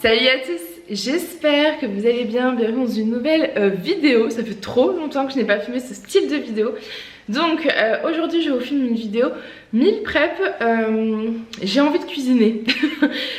Salut à tous, j'espère que vous allez bien, bienvenue dans une nouvelle vidéo. Ça fait trop longtemps que je n'ai pas filmé ce style de vidéo. Donc aujourd'hui je vous filme une vidéo meal prep. J'ai envie de cuisiner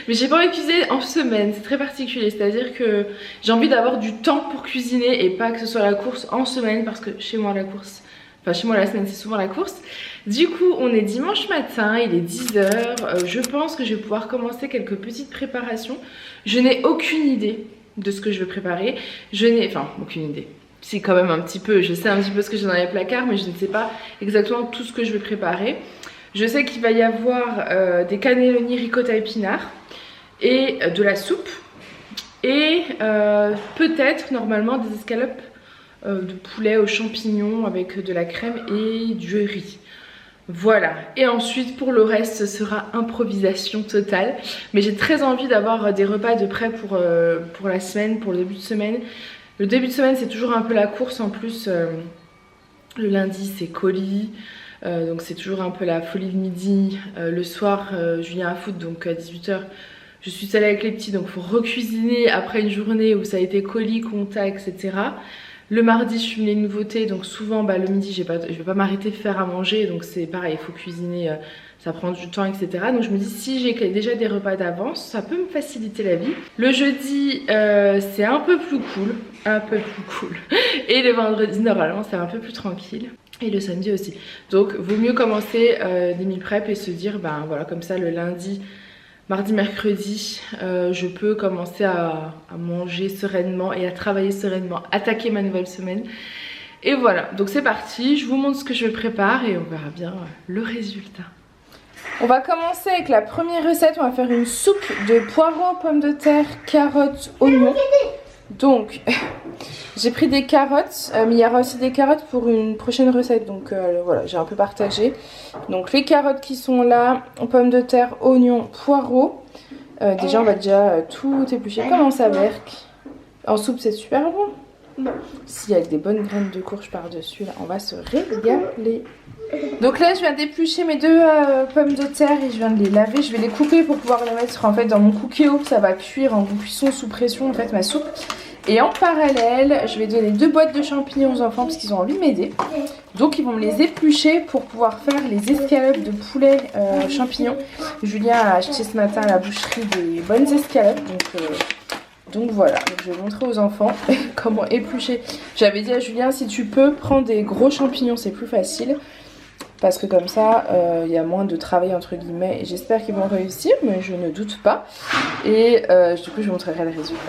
mais j'ai pas envie de cuisiner en semaine, c'est très particulier. C'est à dire que j'ai envie d'avoir du temps pour cuisiner et pas que ce soit la course en semaine, parce que chez moi la course, enfin chez moi la semaine c'est souvent la course. Du coup on est dimanche matin, il est 10 h. Je pense que je vais pouvoir commencer quelques petites préparations. Je n'ai aucune idée de ce que je vais préparer. Enfin aucune idée. Si, quand même un petit peu, je sais un petit peu ce que j'ai dans les placards, mais je ne sais pas exactement tout ce que je vais préparer. Je sais qu'il va y avoir des cannelloni ricotta épinards et de la soupe. Et peut-être normalement des escalopes de poulet aux champignons avec de la crème et du riz. Voilà, et ensuite pour le reste ce sera improvisation totale. Mais j'ai très envie d'avoir des repas de prêt pour la semaine, pour le début de semaine. Le début de semaine c'est toujours un peu la course, en plus le lundi c'est colis, donc c'est toujours un peu la folie de midi. Le soir Julien a foot, donc à 18 h je suis seule avec les petits, donc il faut recuisiner après une journée où ça a été colis, compta, etc. Le mardi je fume les nouveautés, donc souvent le midi je vais pas m'arrêter de faire à manger, donc c'est pareil, il faut cuisiner, ça prend du temps, etc. Donc je me dis, si j'ai déjà des repas d'avance, ça peut me faciliter la vie. Le jeudi c'est un peu plus cool, et le vendredi normalement c'est un peu plus tranquille. Et le samedi aussi. Donc vaut mieux commencer des meal prep et se dire, ben voilà, comme ça le lundi, mardi, mercredi, je peux commencer à manger sereinement et à travailler sereinement, attaquer ma nouvelle semaine. Et voilà, donc c'est parti, je vous montre ce que je prépare et on verra bien le résultat. On va commencer avec la première recette. On va faire une soupe de poireaux, pommes de terre, carottes, oignons. Donc j'ai pris des carottes, mais il y aura aussi des carottes pour une prochaine recette. Donc voilà, j'ai un peu partagé. Donc les carottes qui sont là, pommes de terre, oignons, poireaux. Déjà on va tout éplucher. Comment ça, Berk? En soupe c'est super bon. S'il y a des bonnes graines de courge par dessus, là on va se régaler. Donc là je viens d'éplucher mes deux pommes de terre et je viens de les laver. Je vais les couper pour pouvoir les mettre en fait dans mon cookéo. Ça va cuire en cuisson sous pression en fait ma soupe. Et en parallèle je vais donner 2 boîtes de champignons aux enfants parce qu'ils ont envie de m'aider. Donc ils vont me les éplucher pour pouvoir faire les escalopes de poulet champignons. Julien a acheté ce matin à la boucherie des bonnes escalopes, donc voilà, je vais montrer aux enfants comment éplucher. J'avais dit à Julien, si tu peux, prends des gros champignons, c'est plus facile. Parce que comme ça, il y a moins de travail entre guillemets. Et j'espère qu'ils vont réussir, mais je ne doute pas. Et du coup, je vous montrerai le résultat.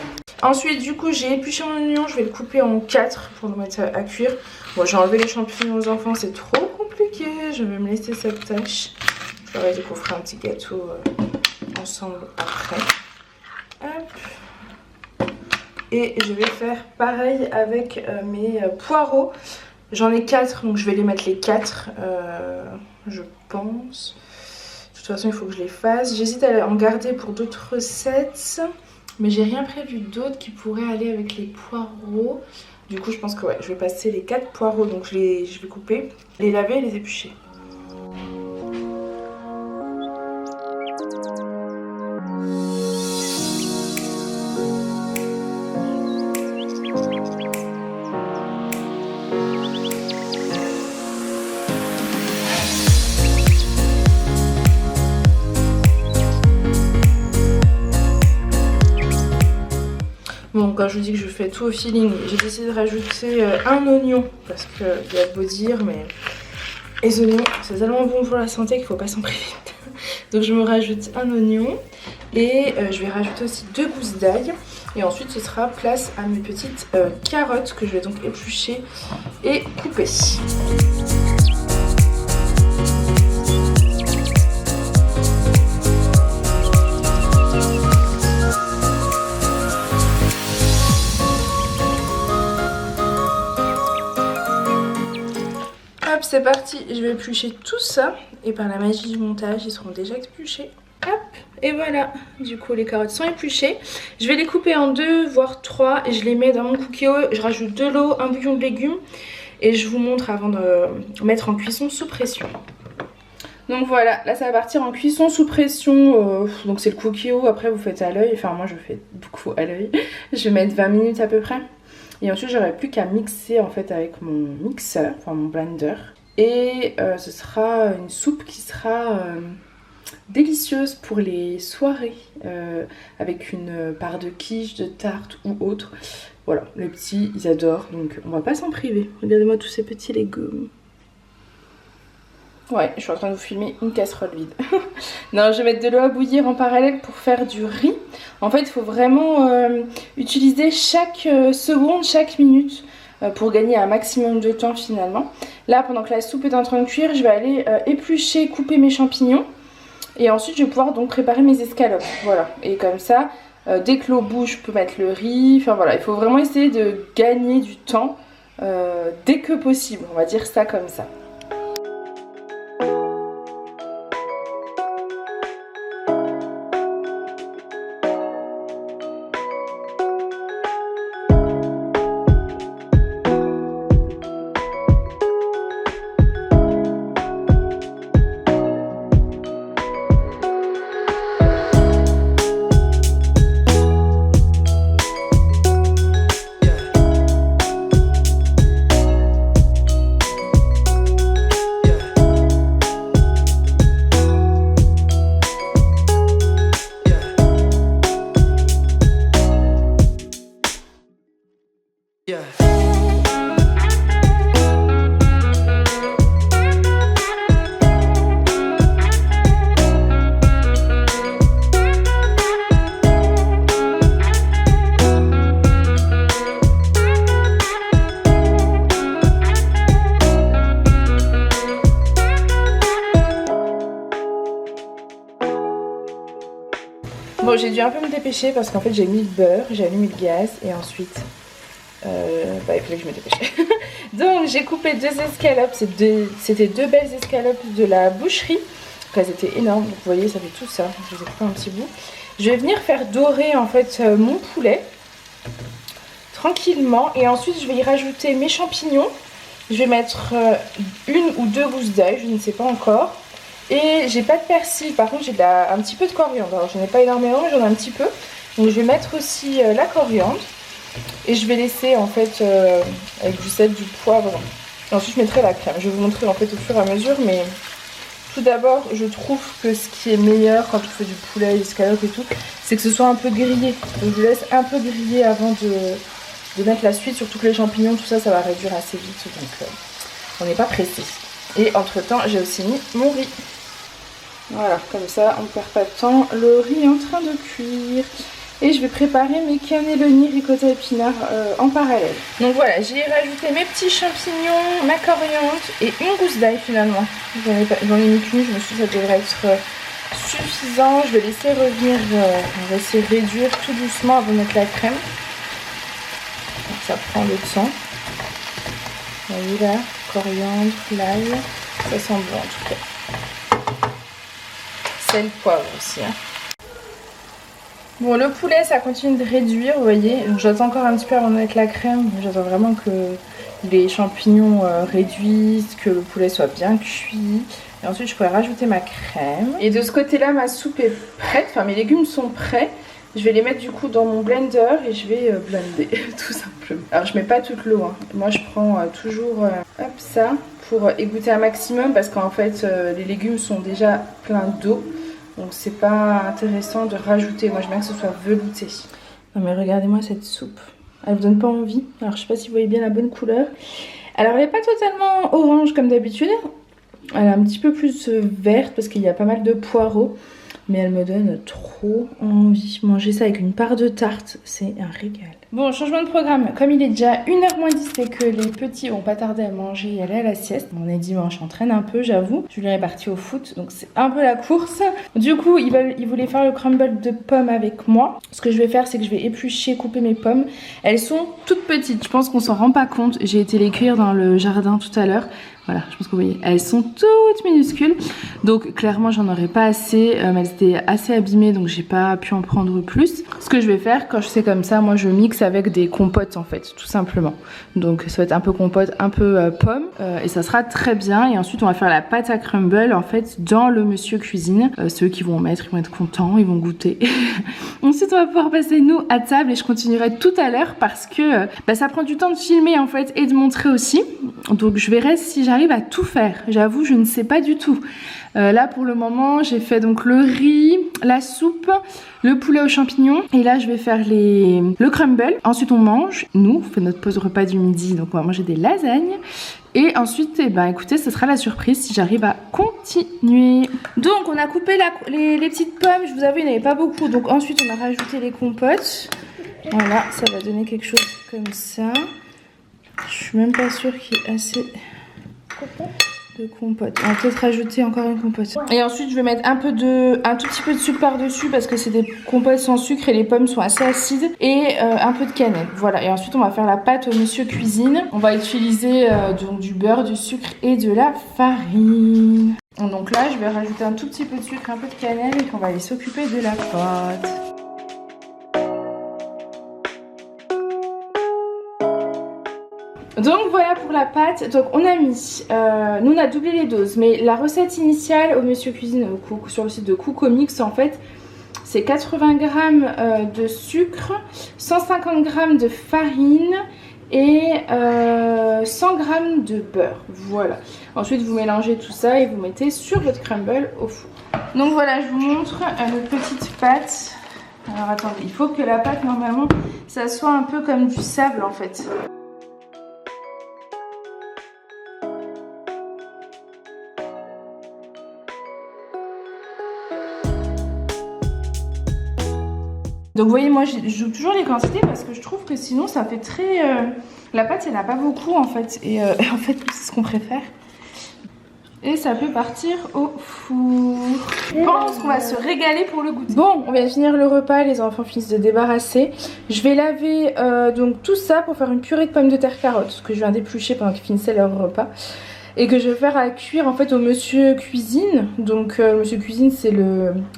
Ensuite, du coup, j'ai épluché mon oignon. Je vais le couper en 4 pour le mettre à cuire. Bon, j'ai enlevé les champignons aux enfants, c'est trop compliqué. Je vais me laisser cette tâche. Je leur ai dit qu'on ferait un petit gâteau ensemble après. Hop. Et je vais faire pareil avec mes poireaux. J'en ai 4, donc je vais les mettre les 4, je pense. De toute façon, il faut que je les fasse. J'hésite à en garder pour d'autres recettes, mais j'ai rien prévu d'autre qui pourrait aller avec les poireaux. Du coup, je pense que ouais, je vais passer les 4 poireaux, donc je vais couper, les laver et les éplucher. Bon, quand je vous dis que je fais tout au feeling, j'ai décidé de rajouter un oignon, parce qu'il y a beau dire, mais les oignons, c'est tellement bon pour la santé qu'il ne faut pas s'en priver. Donc je me rajoute un oignon et je vais rajouter aussi 2 gousses d'ail. Et ensuite ce sera place à mes petites carottes que je vais donc éplucher et couper. Hop, c'est parti, je vais éplucher tout ça et par la magie du montage ils seront déjà épluchés. Hop, et voilà, du coup les carottes sont épluchées. Je vais les couper en 2 voire 3 et je les mets dans mon cookéo. Je rajoute de l'eau, un bouillon de légumes et je vous montre avant de mettre en cuisson sous pression. Donc voilà, là ça va partir en cuisson sous pression, donc c'est le cookio, après vous faites à l'œil, enfin moi je fais beaucoup à l'œil. Je vais mettre 20 minutes à peu près. Et ensuite j'aurai plus qu'à mixer en fait avec mon mixeur, enfin mon blender. Et ce sera une soupe qui sera délicieuse pour les soirées, avec une part de quiche, de tarte ou autre. Voilà, les petits ils adorent, donc on va pas s'en priver. Regardez-moi tous ces petits légumes. Ouais, je suis en train de vous filmer une casserole vide. Non, je vais mettre de l'eau à bouillir en parallèle pour faire du riz. En fait, il faut vraiment utiliser chaque seconde, chaque minute pour gagner un maximum de temps finalement. Là, pendant que la soupe est en train de cuire, je vais aller éplucher, couper mes champignons. Et ensuite, je vais pouvoir donc préparer mes escalopes. Voilà, et comme ça, dès que l'eau bouge, je peux mettre le riz. Enfin voilà, il faut vraiment essayer de gagner du temps dès que possible. On va dire ça comme ça. Bon, j'ai dû un peu me dépêcher parce qu'en fait j'ai mis le beurre, j'ai allumé le gaz et ensuite il fallait que je me dépêche. Donc j'ai coupé 2 escalopes, c'était 2 belles escalopes de la boucherie. Donc elles étaient énormes, donc vous voyez ça fait tout ça, je les ai coupées un petit bout. Je vais venir faire dorer en fait mon poulet tranquillement et ensuite je vais y rajouter mes champignons. Je vais mettre 1 ou 2 gousses d'ail, je ne sais pas encore. Et j'ai pas de persil, par contre j'ai un petit peu de coriandre. Alors j'en ai pas énormément mais j'en ai un petit peu. Donc je vais mettre aussi la coriandre. Et je vais laisser en fait avec du sel, du poivre. Et ensuite je mettrai la crème. Je vais vous montrer en fait au fur et à mesure. Mais tout d'abord je trouve que ce qui est meilleur quand on fait du poulet, escalope et tout, c'est que ce soit un peu grillé. Donc je laisse un peu griller avant de mettre la suite. Surtout que les champignons, tout ça, ça va réduire assez vite. Donc on n'est pas pressé. Et entre temps j'ai aussi mis mon riz. Voilà, comme ça on ne perd pas de temps. Le riz est en train de cuire. Et je vais préparer mes cannelloni ricotta épinards en parallèle. Donc voilà, j'ai rajouté mes petits champignons, ma coriandre et une gousse d'ail finalement. J'en ai mis qu'une, je me suis dit que ça devrait être suffisant. Je vais laisser revenir, on va essayer de réduire tout doucement avant de mettre la crème. Donc ça prend le temps. Vous voyez là, coriandre, l'ail, ça sent bon en tout cas. Sel, poivre aussi. Hein. Bon, le poulet ça continue de réduire, vous voyez. J'attends encore un petit peu avant de mettre la crème. J'attends vraiment que les champignons réduisent, que le poulet soit bien cuit. Et ensuite je pourrais rajouter ma crème. Et de ce côté là ma soupe est prête, enfin mes légumes sont prêts. Je vais les mettre du coup dans mon blender et je vais blender tout simplement. Alors je mets pas toute l'eau, hein. Moi je prends toujours hop, ça pour égoutter un maximum parce qu'en fait les légumes sont déjà pleins d'eau. Donc c'est pas intéressant de rajouter, moi je veux bien que ce soit velouté. Non mais regardez-moi cette soupe, elle vous donne pas envie. Alors je sais pas si vous voyez bien la bonne couleur. Alors elle n'est pas totalement orange comme d'habitude. Elle est un petit peu plus verte parce qu'il y a pas mal de poireaux. Mais elle me donne trop envie. Manger ça avec une part de tarte, c'est un régal. Bon, changement de programme. Comme il est déjà 1h moins 10 et que les petits vont pas tarder à manger et aller à la sieste. On est dimanche, on traîne un peu, j'avoue. Julien est parti au foot, donc c'est un peu la course. Du coup, ils voulaient faire le crumble de pommes avec moi. Ce que je vais faire, c'est que je vais éplucher, couper mes pommes. Elles sont toutes petites, je pense qu'on s'en rend pas compte. J'ai été les cueillir dans le jardin tout à l'heure. Voilà, je pense que vous voyez, elles sont toutes minuscules. Donc clairement j'en aurais pas assez, elles étaient assez abîmées donc j'ai pas pu en prendre plus. Ce que je vais faire quand je sais comme ça, moi je mixe avec des compotes en fait, tout simplement. Donc ça va être un peu compote, un peu pomme et ça sera très bien. Et ensuite on va faire la pâte à crumble en fait dans le monsieur cuisine. Ceux qui vont en mettre, ils vont être contents, ils vont goûter. Ensuite on va pouvoir passer nous à table et je continuerai tout à l'heure parce que ça prend du temps de filmer en fait et de montrer aussi. Donc je verrai si j'arrive à tout faire. J'avoue, je ne sais pas du tout. Là pour le moment, j'ai fait donc le riz, la soupe, le poulet aux champignons. Et là, je vais faire le crumble. Ensuite, on mange. Nous, on fait notre pause repas du midi. Donc on va manger des lasagnes. Et ensuite, eh ben, écoutez, ce sera la surprise si j'arrive à continuer. Donc on a coupé les petites pommes. Je vous avoue, il n'y en avait pas beaucoup. Donc ensuite, on a rajouté les compotes. Voilà, ça va donner quelque chose comme ça. Je suis même pas sûre qu'il y ait assez de compote. On va peut-être rajouter encore une compote. Et ensuite je vais mettre un tout petit peu de sucre par dessus parce que c'est des compotes sans sucre et les pommes sont assez acides. Et un peu de cannelle. Voilà. Et ensuite on va faire la pâte au monsieur cuisine. On va utiliser donc du beurre, du sucre et de la farine. Donc là je vais rajouter un tout petit peu de sucre, un peu de cannelle et qu'on va aller s'occuper de la pâte. Donc voilà pour la pâte. Donc on a mis, nous on a doublé les doses, mais la recette initiale au monsieur cuisine sur le site de Cookomix en fait, c'est 80 g de sucre, 150 g de farine et 100 g de beurre. Voilà. Ensuite vous mélangez tout ça et vous mettez sur votre crumble au four. Donc voilà, je vous montre notre petite pâte. Alors attendez, il faut que la pâte normalement ça soit un peu comme du sable en fait. Donc vous voyez, moi je joue toujours les quantités parce que je trouve que sinon ça fait très... La pâte, il n'y en a pas beaucoup en fait. Et en fait, c'est ce qu'on préfère. Et ça peut partir au four. Je pense qu'on va se régaler pour le goûter. Bon, on vient de finir le repas, les enfants finissent de débarrasser. Je vais laver donc tout ça pour faire une purée de pommes de terre carottes que je viens d'éplucher pendant qu'ils finissaient leur repas. Et que je vais faire à cuire en fait au monsieur cuisine. Donc monsieur cuisine, c'est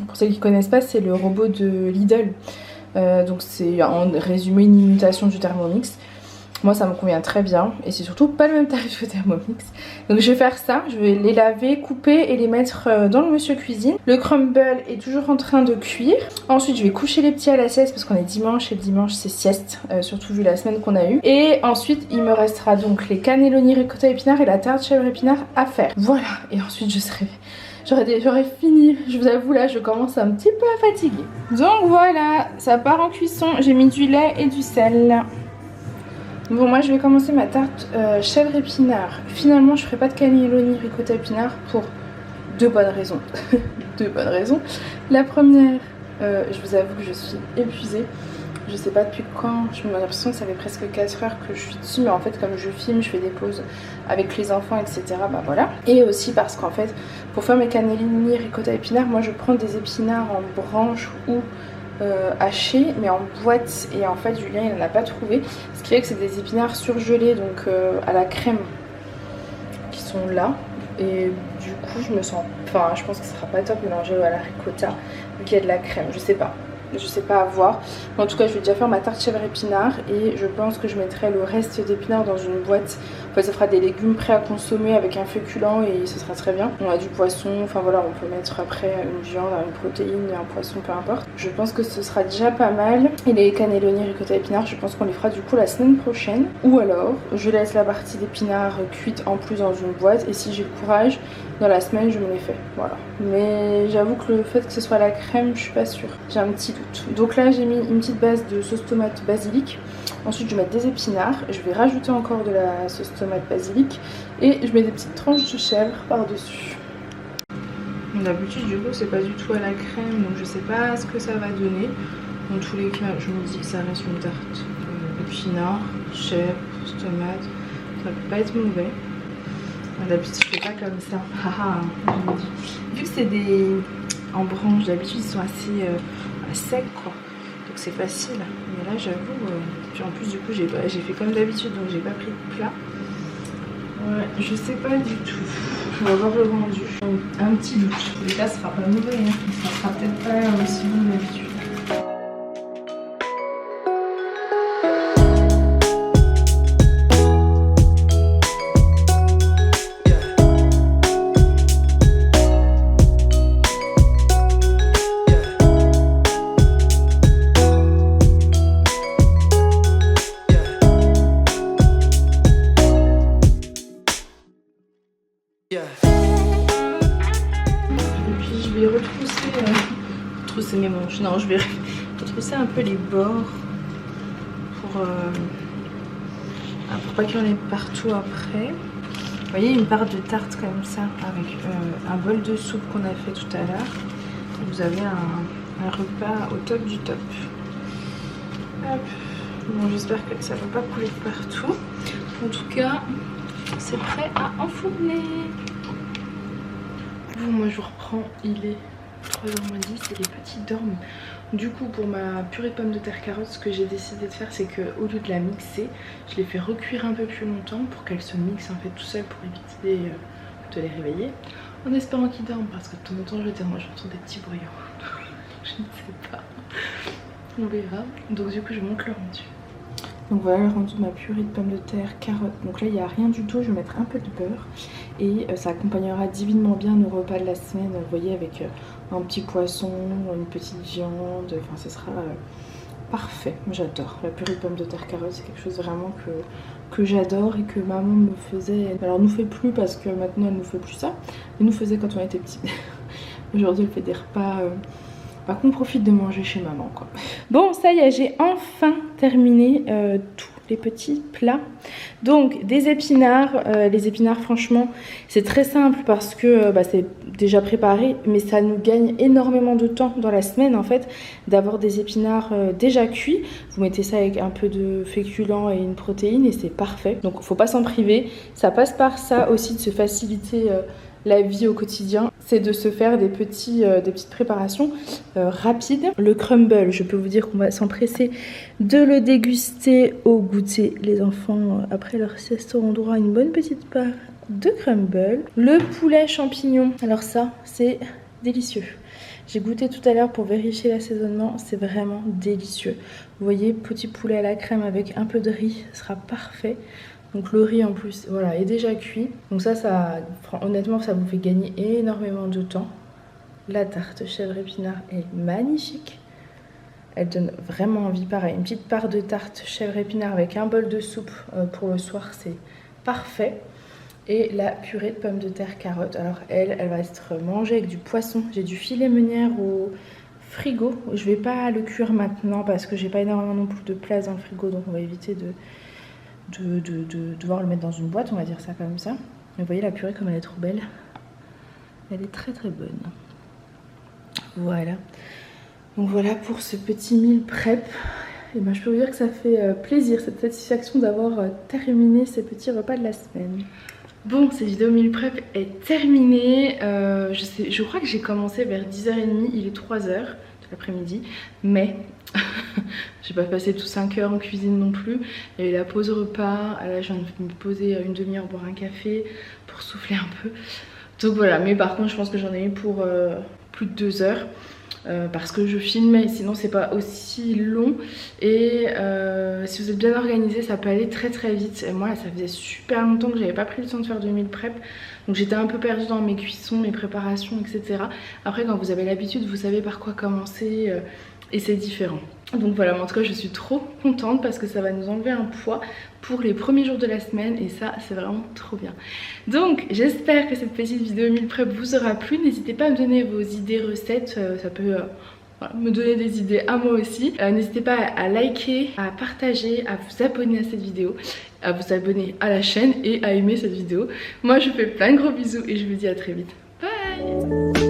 pour ceux qui ne connaissent pas, c'est le robot de Lidl. Donc c'est en résumé une imitation du Thermomix. Moi ça me convient très bien et c'est surtout pas le même tarif que Thermomix. Donc je vais faire ça, je vais les laver, couper et les mettre dans le monsieur cuisine. Le crumble est toujours en train de cuire. Ensuite je vais coucher les petits à la sieste parce qu'on est dimanche et le dimanche c'est sieste, surtout vu la semaine qu'on a eue. Et ensuite il me restera donc les cannelloni ricotta épinards et la tarte chèvre épinard à faire. Voilà, et ensuite j'aurais fini, je vous avoue là je commence un petit peu à fatiguer. Donc voilà, ça part en cuisson, j'ai mis du lait et du sel. Bon moi je vais commencer ma tarte chèvre épinard. Finalement je ferai pas de cannelloni ricotta épinard pour deux bonnes raisons. Deux bonnes raisons. La première, je vous avoue que je suis épuisée. Je sais pas depuis quand, j'ai l'impression que ça fait presque 4 heures que je suis dessus, mais en fait comme je filme, je fais des pauses avec les enfants, etc. Bah voilà. Et aussi parce qu'en fait, pour faire mes cannellini ricotta épinards, moi je prends des épinards en branches ou hachés, mais en boîte. Et en fait Julien il n'en a pas trouvé, ce qui fait que c'est des épinards surgelés, donc à la crème, qui sont là. Et du coup je pense que ce sera pas top mélangé à la ricotta, vu qu'il y a de la crème, je sais pas à voir. Mais en tout cas je vais déjà faire ma tarte chèvre épinard et je pense que je mettrai le reste d'épinards dans une boîte. En fait ça fera des légumes prêts à consommer avec un féculent et ce sera très bien. On a du poisson, enfin voilà, on peut mettre après une viande, une protéine, un poisson, peu importe. Je pense que ce sera déjà pas mal. Et les cannelloni ricotta épinards, je pense qu'on les fera du coup la semaine prochaine. Ou alors je laisse la partie d'épinards cuite en plus dans une boîte et si j'ai le courage, dans la semaine je me les fais, voilà. Mais j'avoue que le fait que ce soit la crème, je suis pas sûre, j'ai un petit doute. Donc là j'ai mis une petite base de sauce tomate basilic. Ensuite je vais mettre des épinards, je vais rajouter encore de la sauce tomate basilic et je mets des petites tranches de chèvre par dessus. D'habitude du coup c'est pas du tout à la crème, donc je sais pas ce que ça va donner. Dans tous les cas je me dis que ça reste une tarte épinards, chèvre, sauce tomate, ça peut pas être mauvais. D'habitude je fais pas comme ça, je me dis. Vu que c'est des en branche, d'habitude ils sont assez secs quoi, donc c'est facile. Mais là j'avoue, puis en plus du coup j'ai fait comme d'habitude, donc j'ai pas pris de plat. Ouais, je sais pas du tout. On va voir le rendu. Un petit doute. En tout cas, ce sera pas mauvais. Hein. Ça sera peut-être pas aussi bon que d'habitude. Je vais retrousser mes manches. Non, je vais retrousser un peu les bords pour pas qu'il y en ait partout après. Vous voyez, une part de tarte comme ça avec un bol de soupe qu'on a fait tout à l'heure. Vous avez un repas au top du top. Hop. Bon, j'espère que ça ne va pas couler de partout. En tout cas, c'est prêt à enfourner. Bon, moi je vous reprends, il est 3h moins 10 et les petits dorment. Du coup, pour ma purée de pommes de terre carottes, ce que j'ai décidé de faire, c'est qu'au lieu de la mixer, je l'ai fait recuire un peu plus longtemps pour qu'elle se mixe en fait tout seul pour éviter de les réveiller. En espérant qu'ils dorment, parce que de temps en temps, j'entends des petits bruyants. Je ne sais pas. On verra. Donc du coup, je monte le rendu. Donc voilà le rendu de ma purée de pommes de terre carottes. Donc là il n'y a rien du tout, je vais mettre un peu de beurre et ça accompagnera divinement bien nos repas de la semaine. Vous voyez, avec un petit poisson, une petite viande, enfin ce sera parfait. J'adore la purée de pommes de terre carottes, c'est quelque chose vraiment que j'adore et que maman me faisait. Alors nous fait plus parce que maintenant elle nous fait plus ça, mais nous faisait quand on était petits. Aujourd'hui elle fait des repas qu'on profite de manger chez maman quoi. Bon, ça y est, j'ai enfin terminé tous les petits plats. Donc des épinards, les épinards franchement c'est très simple parce que c'est déjà préparé, mais ça nous gagne énormément de temps dans la semaine en fait d'avoir des épinards déjà cuits. Vous mettez ça avec un peu de féculents et une protéine et c'est parfait. Donc faut pas s'en priver, ça passe par ça aussi de se faciliter la vie au quotidien, c'est de se faire des petites préparations rapides. Le crumble, je peux vous dire qu'on va s'empresser de le déguster au goûter. Les enfants, après leur sieste, auront droit à une bonne petite part de crumble. Le poulet champignon, alors ça, c'est délicieux. J'ai goûté tout à l'heure pour vérifier l'assaisonnement, c'est vraiment délicieux. Vous voyez, petit poulet à la crème avec un peu de riz, ce sera parfait. Donc le riz en plus, voilà, est déjà cuit. Donc ça, honnêtement, ça vous fait gagner énormément de temps. La tarte chèvre épinard est magnifique. Elle donne vraiment envie, pareil. Une petite part de tarte chèvre épinard avec un bol de soupe pour le soir, c'est parfait. Et la purée de pommes de terre carottes. Alors elle va être mangée avec du poisson. J'ai du filet meunière au frigo. Je vais pas le cuire maintenant parce que j'ai pas énormément non plus de place dans le frigo. Donc on va éviter de devoir le mettre dans une boîte, on va dire ça comme ça. Mais vous voyez la purée comme elle est trop belle. Elle est très très bonne. Voilà. Donc voilà pour ce petit meal prep. Et ben je peux vous dire que ça fait plaisir, cette satisfaction d'avoir terminé ces petits repas de la semaine. Bon, cette vidéo meal prep est terminée. Je crois que j'ai commencé vers 10h30, il est 3h de l'après-midi. Mais j'ai pas passé tout 5 heures en cuisine non plus. Il y a eu la pause repas. Là, je viens de me poser une demi-heure, boire un café pour souffler un peu. Donc voilà, mais par contre, je pense que j'en ai eu pour plus de 2 heures. Parce que je filmais, sinon c'est pas aussi long. Et si vous êtes bien organisé, ça peut aller très très vite. Et moi, ça faisait super longtemps que j'avais pas pris le temps de faire de meal prep. Donc j'étais un peu perdue dans mes cuissons, mes préparations, etc. Après, quand vous avez l'habitude, vous savez par quoi commencer. Et c'est différent. Donc voilà, mais en tout cas je suis trop contente parce que ça va nous enlever un poids pour les premiers jours de la semaine et ça c'est vraiment trop bien. Donc j'espère que cette petite vidéo meal prep vous aura plu. N'hésitez pas à me donner vos idées recettes, ça peut me donner des idées à moi aussi. N'hésitez pas à liker, à partager, à vous abonner à cette vidéo, à vous abonner à la chaîne et à aimer cette vidéo. Moi je vous fais plein de gros bisous et je vous dis à très vite. Bye.